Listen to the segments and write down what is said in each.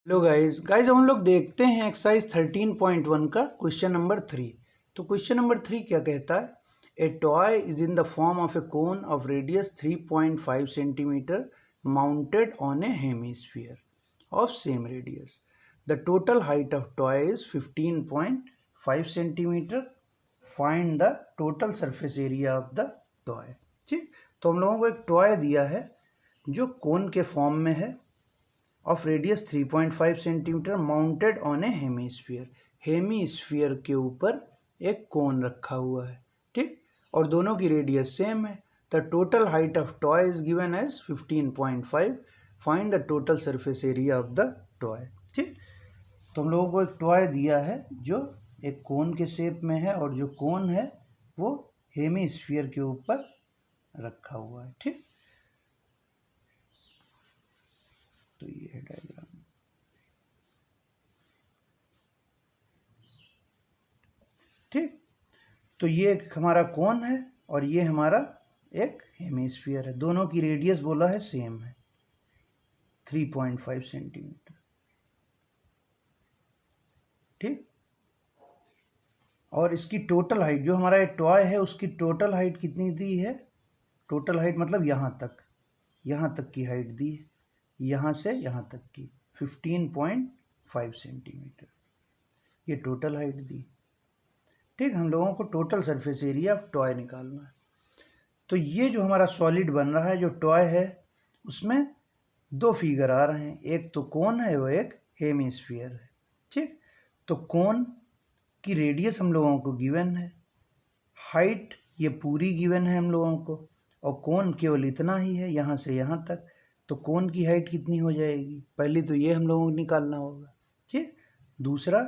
Hello guys अब हम लोग देखते हैं एक्सरसाइज 13.1 का क्वेश्चन नंबर 3। तो क्वेश्चन नंबर 3 क्या कहता है, ए toy is in the form of A cone of radius 3.5 centimetre mounted on A hemisphere of same radius. The total height of toy is 15.5 centimetre. Find the total surface area of the toy. ठीक, तो हम लोगों को एक toy दिया है जो कोन के फॉर्म में है of radius 3.5 centimetre mounted on A hemisphere. Hemisphere के ऊपर एक कोन रखा हुआ है, ठीक, और दोनों की रेडियस सेम है। The total height of toy is given as 15.5। Find the total surface area of the toy. ठीक, तो हम लोगों को एक टॉय दिया है जो एक कोन के शेप में है और जो कोन है वो हेमिस्फीयर के ऊपर रखा हुआ है। ठीक, तो ये है डायग्राम। ठीक, तो ये हमारा कोन है और ये हमारा एक हेमिस्फीयर है। दोनों की रेडियस बोला है सेम है 3.5 सेंटीमीटर। ठीक, और इसकी टोटल हाइट जो हमारा टॉय है उसकी टोटल हाइट कितनी दी है? टोटल हाइट मतलब यहाँ तक की हाइट दी है, यहाँ से यहाँ तक की 15.5 सेंटीमीटर ये टोटल हाइट दी। ठीक, हम लोगों को total surface area of toy निकालना है। तो ये जो हमारा सॉलिड बन रहा है जो टॉय है उसमें दो फिगर आ रहे हैं, एक तो कोन है वो एक हेमिस्फीयर है। ठीक, तो कोन की रेडियस हम लोगों को गिवन है, हाइट ये पूरी गिवन है हम लोगों को, और कोन केवल इतना ही है यहाँ से यहाँ तक। तो कोन की हाइट कितनी हो जाएगी? पहले तो ये हम लोगों को निकालना होगा। ठीक, दूसरा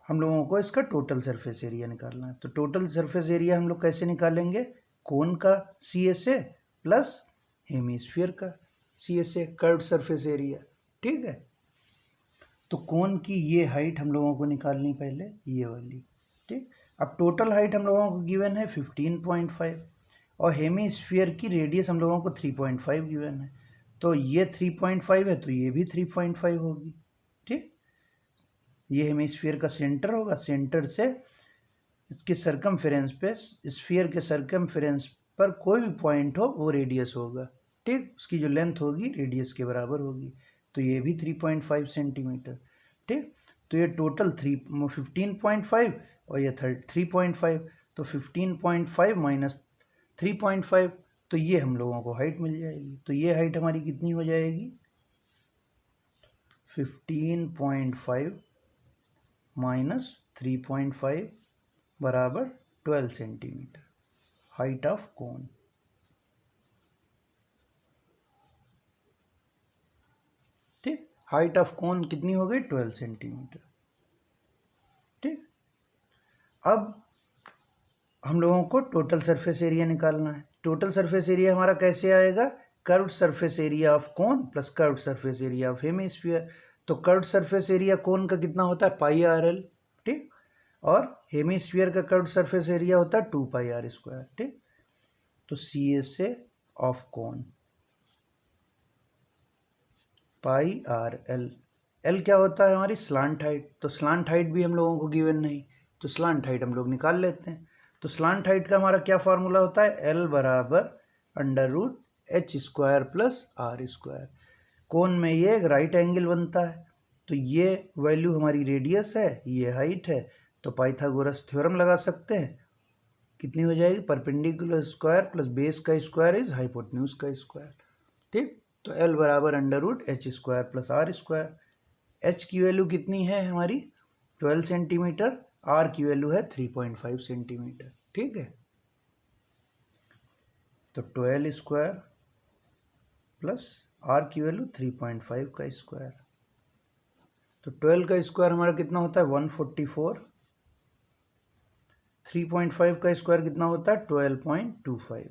हम लोगों को इसका टोटल सरफेस एरिया निकालना है। तो टोटल सरफेस एरिया हम लोग कैसे निकालेंगे? कोन का CSA प्लस हेमिस्फीयर का CSA, कर्व्ड सरफेस एरिया। ठीक है, तो कोन की ये हाइट हम लोगों को निकालनी पहले, ये वाली। ठीक, अब टोटल हाइट हम लोगों को गिवन है 15.5 और हेमिस्फीयर की रेडियस हम लोगों को 3.5 गिवन है। तो ये 3.5 है तो ये भी 3.5 होगी। ठीक, ये हेमिस्फीयर का सेंटर होगा, सेंटर से इसके सरकमफेरेंस पे, स्फीयर के सरकमफेरेंस पर कोई भी पॉइंट हो वो रेडियस होगा। ठीक, उसकी जो लेंथ होगी रेडियस के बराबर होगी। तो ये भी 3.5 सेंटीमीटर। ठीक, तो ये टोटल 15.5 और ये 3.5, तो 15.5 माइनस 3.5, तो ये हम लोगों को हाइट मिल जाएगी। तो ये हाइट हमारी कितनी हो जाएगी? 15.5 माइनस 3.5 बराबर 12 सेंटीमीटर हाइट ऑफ कोन। ठीक, हाइट ऑफ कोन कितनी हो गई? 12 सेंटीमीटर। ठीक, अब हम लोगों को टोटल सरफेस एरिया निकालना है। टोटल सरफेस एरिया हमारा कैसे आएगा? Curved surface area of cone plus curved surface area of hemisphere. तो कर्व्ड सरफेस एरिया कोन का कितना होता है? πr/l। ठीक, और हेमिस्फीयर का कर्व्ड सरफेस एरिया होता है 2πr²। ठीक, तो CSA of cone πr/l। L क्या होता है? हमारी स्लांट हाइट। तो स्लांट हाइट भी हम लोगों को गिवन नहीं, तो स्लांट हाइट हम लोग निकाल लेते हैं। तो स्लांट हाइट का हमारा क्या फार्मूला होता है? L बराबर √h² प्लस r²। कोन में ये एक राइट एंगल बनता है, तो ये वैल्यू हमारी रेडियस है, ये हाइट है, तो पाइथागोरस थ्योरम लगा सकते हैं। कितनी हो जाएगी? परपेंडिकुलर स्क्वायर प्लस बेस का स्क्वायर इज हाइपोटेन्यूज का स्क्वायर। ठीक, तो L बराबर √h² प्लस r²। h की वैल्यू कितनी है हमारी? 12 सेंटीमीटर। r की वैल्यू है 3.5 सेंटीमीटर। ठीक है, तो 12² प्लस r की वैल्यू 3.5 का स्क्वायर। तो 12 का स्क्वायर हमारा कितना होता है? 144। 3.5 का स्क्वायर कितना होता है? 12.25।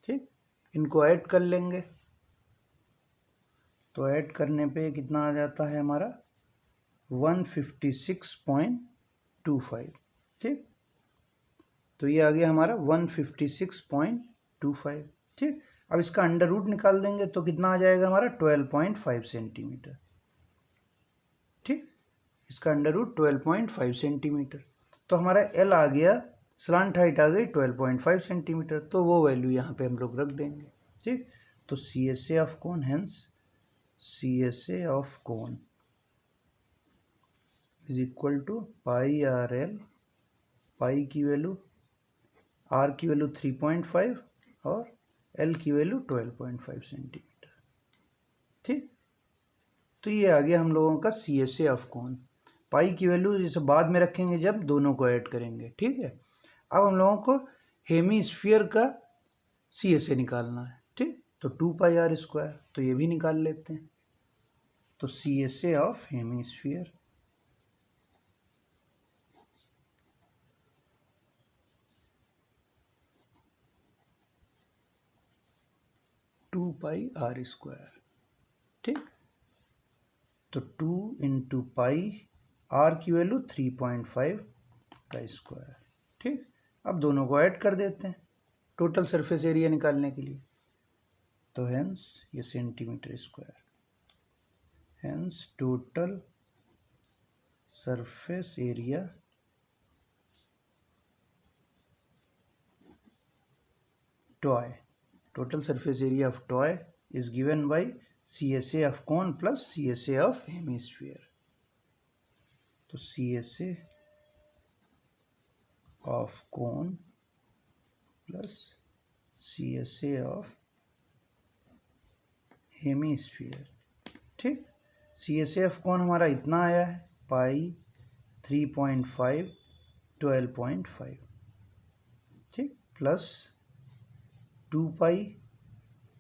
ठीक, इनको ऐड कर लेंगे तो ऐड करने पे कितना आ जाता है हमारा? 156.25। ठीक, तो ये आ गया हमारा 156.25। ठीक, अब इसका अंडर रूट निकाल देंगे तो कितना आ जाएगा हमारा? 12.5 सेंटीमीटर। ठीक, इसका अंडर रूट 12.5 सेंटीमीटर। तो हमारा एल आ गया, स्लांट हाइट आ गई 12.5 सेंटीमीटर, तो वो वैल्यू यहाँ पे हम लोग रख देंगे। ठीक, तो C S A of cone, hence C S A of cone is equal to pi R L, pi की वैल्यू, आर की वैल्यू 3.5 और एल की वैल्यू 12.5 सेंटीमीटर। ठीक, तो ये आ गया हम लोगों का सी एस ए ऑफ कोन। पाई की वैल्यू जैसे बाद में रखेंगे जब दोनों को ऐड करेंगे। ठीक है, अब हम लोगों को हेमीस्फीयर का सी एस ए निकालना है। ठीक, तो 2 पाई आर स्क्वायर, तो ये भी निकाल लेते हैं। तो C S A of hemisphere two pi are square. ठीक, तो 2 इंटू पाई, आर की वैल्यू 3.5 का स्क्वायर। ठीक, अब दोनों को ऐड कर देते हैं टोटल सरफेस एरिया निकालने के लिए। तो हेंस ये centimetre square, hence total surface area toy, total surface area of toy is given by CSA of cone plus CSA of hemisphere. तो CSA of cone plus CSA of hemisphere. ठीक, CSA of cone हमारा इतना आया है, पाई 3.5 12.5। ठीक, plus 2 पाई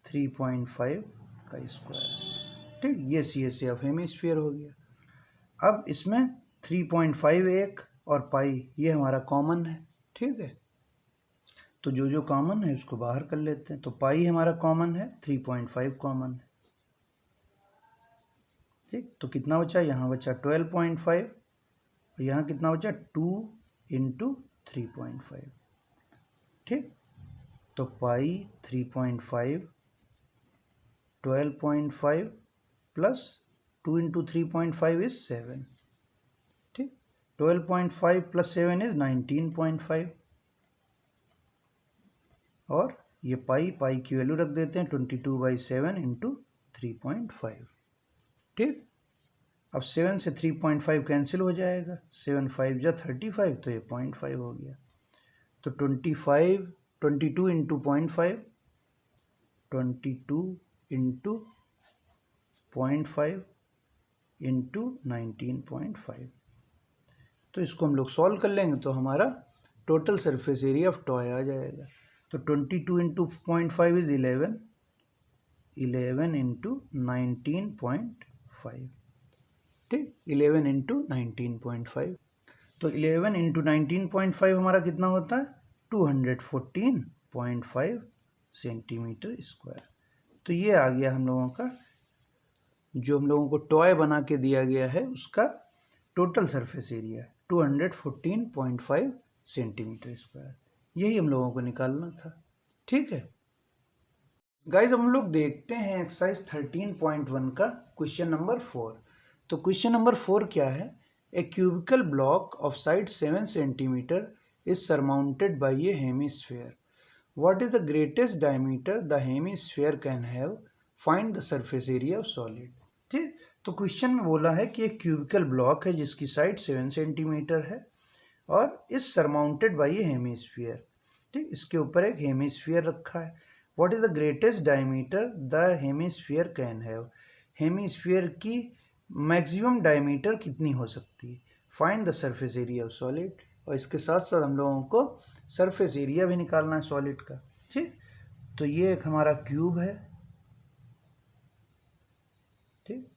3.5 का square. ठीक, ये C S A of hemisphere हो गया। अब इसमें 3.5 एक और पाई ये हमारा कॉमन है। ठीक है, तो जो जो कॉमन है उसको बाहर कर लेते हैं। तो पाई हमारा कॉमन है, 3.5 कॉमन है। ठीक, तो कितना बचा, यहाँ बचा 12.5 और यहाँ कितना बचा 2 इंटू 3.5। ठीक, तो पाई 3.5 12.5 प्लस 2 इंटू 3.5 इज 7। ठीक, 12.5 प्लस 7 इज 19.5 और ये पाई की वैल्यू रख देते हैं 22/7 इंटू 3.5। ठीक, अब 7 से 3.5 कैंसिल हो जाएगा, 7 5 जा 35, तो ये 0.5 हो गया। तो 22 इंटू 0.5, 22 इंटू 0.5 इंटू 19.5। तो इसको हम लोग सॉल्व कर लेंगे तो हमारा total surface area of toy आ जाएगा। तो 22 इंटू 0.5 इज 11, 11 इंटू 19.5। ठीक, 11 इंटू 19.5, तो 11 इंटू 19.5 हमारा कितना होता है, 214.5 सेंटीमीटर स्क्वायर। तो ये आ गया हम लोगों का, जो हम लोगों को टॉय बना के दिया गया है उसका total surface area 214.5 centimetre square. यही हम लोगों को निकालना था। ठीक है गाइज, हम लोग देखते हैं एक्सरसाइज 13.1 का क्वेश्चन नंबर 4। तो क्वेश्चन नंबर 4 क्या है, a cubical block of side 7 centimetre is surmounted by a hemisphere. What is the greatest diameter the hemisphere can have? Find the surface area of solid. ठीक, तो question में बोला है कि एक क्यूबिकल ब्लॉक है जिसकी साइड 7 सेंटीमीटर है और इस सरमाउंटेड बाय ए हेमीस्फीयर। ठीक, इसके ऊपर एक हेमीस्फीयर रखा है। What is the greatest diameter the hemisphere can have? Hemisphere की मैक्सिमम डायमीटर कितनी हो सकती है? Find the surface area of solid. और इसके साथ साथ हम लोगों को सरफेस एरिया भी निकालना है सॉलिड का। ठीक, तो ये एक हमारा क्यूब है। ठीक,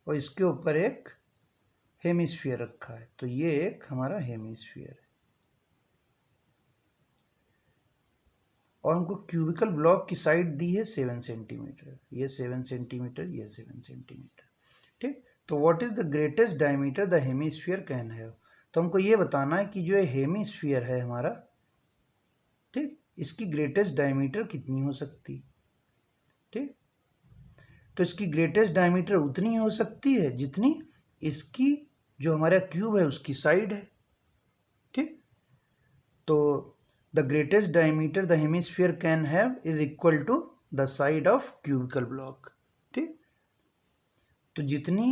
और इसके ऊपर एक हेमिस्फीयर रखा है, तो ये एक हमारा हेमिस्फीयर है। और हमको क्यूबिकल ब्लॉक की साइड दी है 7 सेंटीमीटर, ये 7 सेंटीमीटर, ये 7 सेंटीमीटर। ठीक, तो what is the greatest diameter the hemisphere can have? तो हमको ये बताना है कि जो ये हेमिस्फीयर है हमारा, ठीक, इसकी ग्रेटेस्ट डायमीटर कितनी हो सकती? ठीक। तो इसकी ग्रेटेस्ट डायमीटर उतनी हो सकती है जितनी इसकी जो हमारा क्यूब है उसकी साइड है। ठीक। तो the greatest diameter the hemisphere can have is equal to the side of cubical block. ठीक। तो जितनी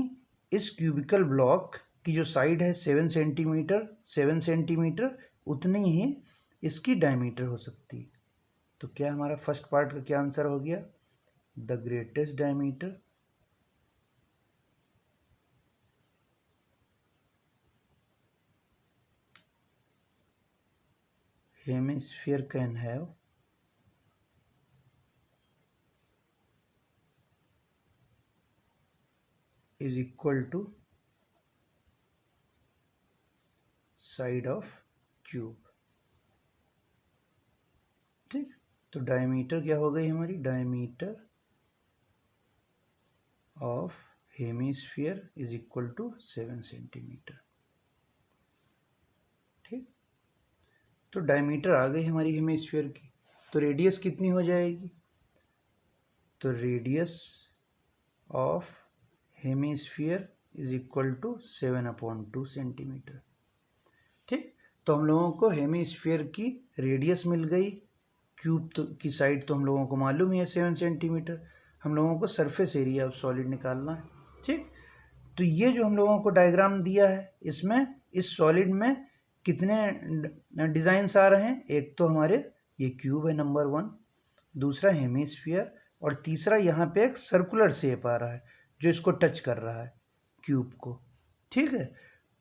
इस क्यूबिकल ब्लॉक की जो साइड है 7 सेंटीमीटर उतनी ही इसकी डायमीटर हो सकती है। तो क्या हमारा फर्स्ट पार्ट का क्या आंसर हो गया? The greatest diameter hemisphere can have is equal to side of cube। ठीक। तो डायमीटर क्या हो गई हमारी? Diameter of hemisphere is equal to 7 centimetre. ठीक। तो डायमीटर आ गई हमारी हेमिस्फीयर की। तो रेडियस कितनी हो जाएगी? तो radius of hemisphere is equal to 7/2 centimetre. ठीक। तो हम लोगों को हेमिस्फीयर की रेडियस मिल गई, क्यूब की साइड तो हम लोगों को मालूम ही है 7 सेंटीमीटर। हम लोगों को सरफेस एरिया ऑफ सॉलिड निकालना है। ठीक। तो ये जो हम लोगों को डायग्राम दिया है, इसमें इस सॉलिड में कितने डिज़ाइंस आ रहे हैं? एक तो हमारे ये क्यूब है नंबर 1, दूसरा हेमिस्फीयर, और तीसरा यहाँ पे एक सर्कुलर शेप आ रहा है जो इसको टच कर रहा है क्यूब को। ठीक है।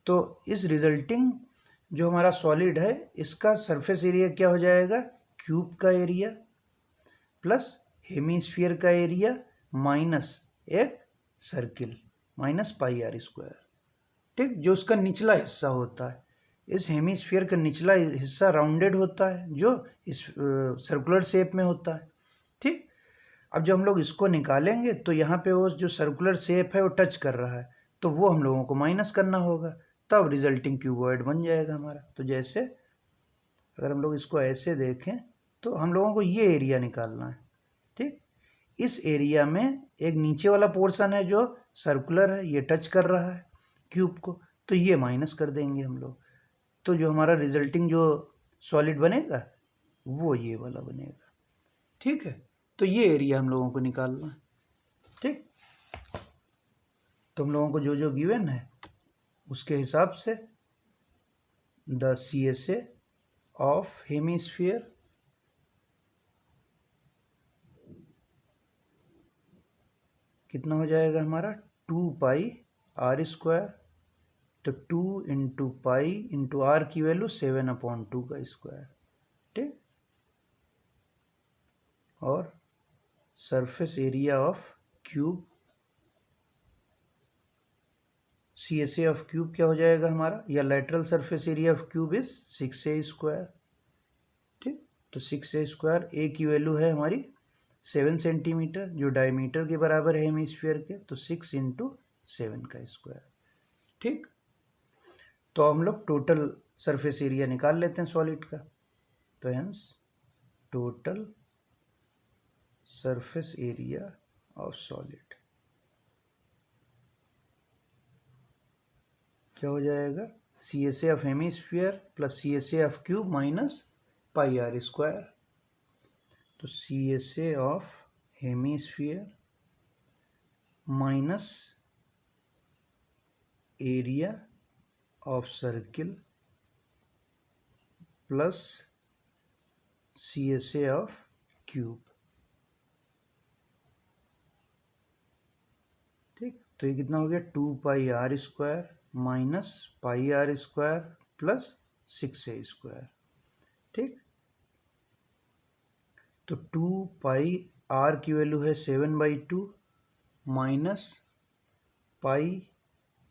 तो इस रिजल्टिंग जो हमारा सॉलिड है इसका सरफेस एरिया क्या हो जाएगा? क्यूब का एरिया प्लस हेमिस्फीयर का एरिया माइनस एक circle minus pi are square. ठीक। जो उसका निचला हिस्सा होता है, इस हेमिस्फीयर का निचला हिस्सा राउंडेड होता है जो इस सर्कुलर शेप में होता है। ठीक। अब जब हम लोग इसको निकालेंगे तो यहाँ पे वो जो सर्कुलर शेप है वो टच कर रहा है, तो वो हम लोगों को माइनस करना होगा, तब रिजल्टिंग क्यूबॉइड बन जाएगा हमारा। तो जैसे अगर हम लोग इसको ऐसे देखें तो हम लोगों को ये एरिया निकालना है। ठीक। इस एरिया में एक नीचे वाला पोर्शन है जो सर्कुलर है, ये टच कर रहा है क्यूब को, तो ये माइनस कर देंगे हम लोग। तो जो हमारा रिजल्टिंग जो सॉलिड बनेगा वो ये वाला बनेगा। ठीक है। तो ये एरिया हम लोगों को निकालना है। ठीक। तो हम लोगों को जो जो गिवन है उसके हिसाब से द CSA ऑफ हेमिस्फीयर कितना हो जाएगा हमारा? 2 पाई आर स्क्वायर। तो 2 इंटू पाई इंटू आर की वैल्यू 7/2 का स्क्वायर। ठीक। और surface area of cube CSA of cube क्या हो जाएगा हमारा? या lateral surface area of cube is 6A square. ठीक। तो 6A स्क्वायर, ए की वैल्यू है हमारी 7 सेंटीमीटर जो डायमीटर के बराबर है हेमिस्फीयर के, तो 6 इंटू 7 का स्क्वायर। ठीक। तो हम लोग टोटल सरफेस एरिया निकाल लेते हैं सॉलिड का। तो hence total surface area of solid क्या हो जाएगा? CSA of hemisphere plus CSA of cube minus pi are square. तो CSA of hemisphere minus area of circle plus CSA of cube. ठीक। तो ये कितना हो गया? 2 pi are square minus pi are square plus 6A square. ठीक। तो 2 pi are की वैल्यू है 7/2 माइनस पाई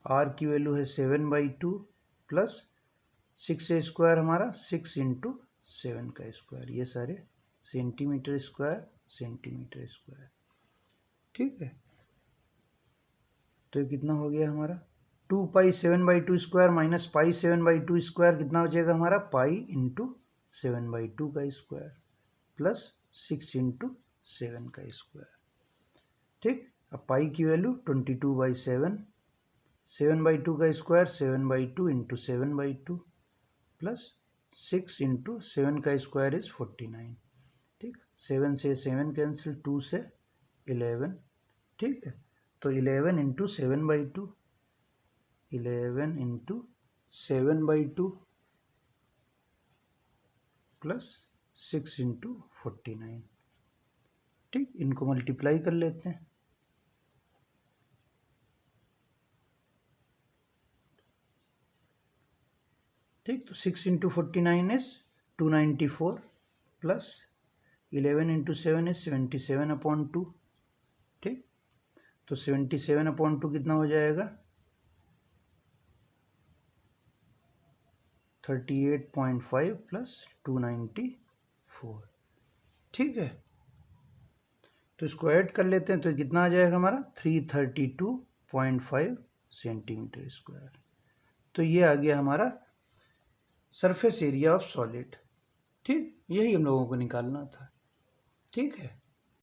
आर की वैल्यू है 7/2 प्लस 6A स्क्वायर हमारा 6 इंटू 7 का स्क्वायर। ये सारे सेंटीमीटर स्क्वायर सेंटीमीटर स्क्वायर। ठीक है। तो ये कितना हो गया हमारा? 2 पाई 7/2 स्क्वायर माइनस पाई 7/2 स्क्वायर कितना हो जाएगा हमारा? पाई इंटू 7/2 का स्क्वायर प्लस 6 इंटू 7 का स्क्वायर। ठीक। अब पाई की वैल्यू 22/7, 7/2 का स्क्वायर 7/2 इंटू 7/2 प्लस 6 इंटू 7 का स्क्वायर इज 49। ठीक, 7 से 7 कैंसिल, 2 से 11। ठीक है, तो 11 इंटू 7/2, 11 इंटू 7/2 प्लस 6 इंटू 49। ठीक, इनको मल्टीप्लाई कर लेते हैं। ठीक, तो 6 into 49 is 294 plus 11 into 7 is 77/2। ठीक, तो 77/2 कितना हो जाएगा? 38.5 प्लस 294। ठीक है, तो इसको ऐड कर लेते हैं तो कितना आ जाएगा हमारा? 332.5 सेंटीमीटर स्क्वायर। तो ये आ गया हमारा सरफेस एरिया ऑफ सॉलिड। ठीक, यही हम लोगों को निकालना था। ठीक है।